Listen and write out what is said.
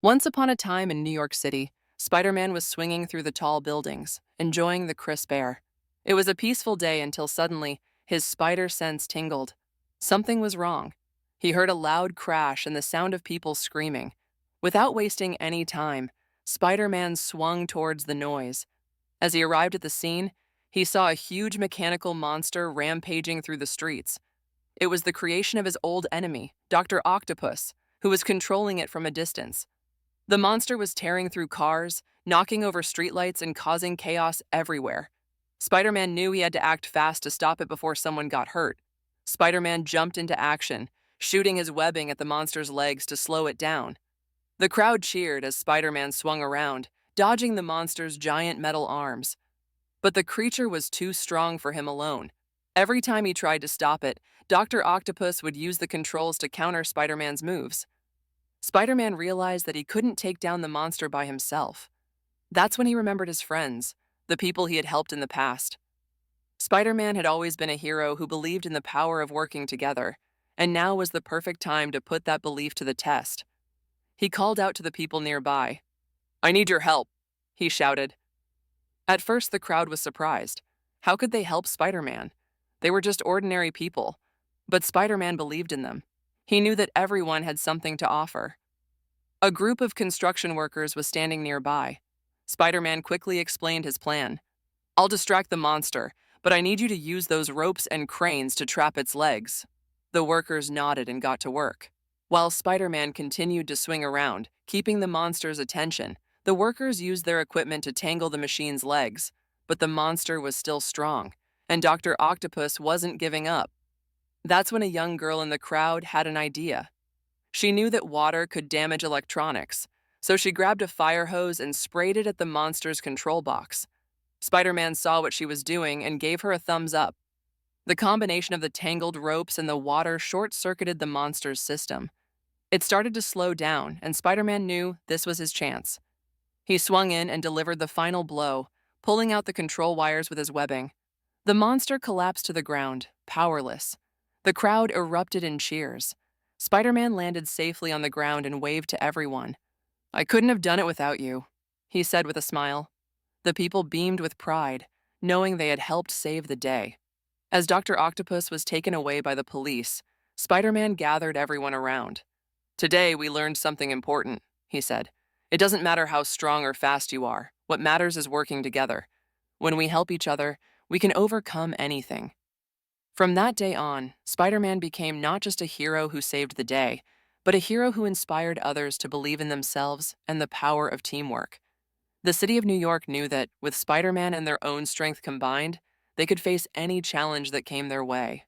Once upon a time in New York City, Spider-Man was swinging through the tall buildings, enjoying the crisp air. It was a peaceful day until suddenly, his spider sense tingled. Something was wrong. He heard a loud crash and the sound of people screaming. Without wasting any time, Spider-Man swung towards the noise. As he arrived at the scene, he saw a huge mechanical monster rampaging through the streets. It was the creation of his old enemy, Dr. Octopus, who was controlling it from a distance. The monster was tearing through cars, knocking over streetlights, and causing chaos everywhere. Spider-Man knew he had to act fast to stop it before someone got hurt. Spider-Man jumped into action, shooting his webbing at the monster's legs to slow it down. The crowd cheered as Spider-Man swung around, dodging the monster's giant metal arms. But the creature was too strong for him alone. Every time he tried to stop it, Dr. Octopus would use the controls to counter Spider-Man's moves. Spider-Man realized that he couldn't take down the monster by himself. That's when he remembered his friends, the people he had helped in the past. Spider-Man had always been a hero who believed in the power of working together, and now was the perfect time to put that belief to the test. He called out to the people nearby. "I need your help," he shouted. At first, the crowd was surprised. How could they help Spider-Man? They were just ordinary people. But Spider-Man believed in them. He knew that everyone had something to offer. A group of construction workers was standing nearby. Spider-Man quickly explained his plan. "I'll distract the monster, but I need you to use those ropes and cranes to trap its legs." The workers nodded and got to work. While Spider-Man continued to swing around, keeping the monster's attention, the workers used their equipment to tangle the machine's legs. But the monster was still strong, and Dr. Octopus wasn't giving up. That's when a young girl in the crowd had an idea. She knew that water could damage electronics, so she grabbed a fire hose and sprayed it at the monster's control box. Spider-Man saw what she was doing and gave her a thumbs up. The combination of the tangled ropes and the water short-circuited the monster's system. It started to slow down, and Spider-Man knew this was his chance. He swung in and delivered the final blow, pulling out the control wires with his webbing. The monster collapsed to the ground, powerless. The crowd erupted in cheers. Spider-Man landed safely on the ground and waved to everyone. "I couldn't have done it without you," he said with a smile. The people beamed with pride, knowing they had helped save the day. As Dr. Octopus was taken away by the police, Spider-Man gathered everyone around. "Today we learned something important," he said. "It doesn't matter how strong or fast you are. What matters is working together. When we help each other, we can overcome anything." From that day on, Spider-Man became not just a hero who saved the day, but a hero who inspired others to believe in themselves and the power of teamwork. The city of New York knew that, with Spider-Man and their own strength combined, they could face any challenge that came their way.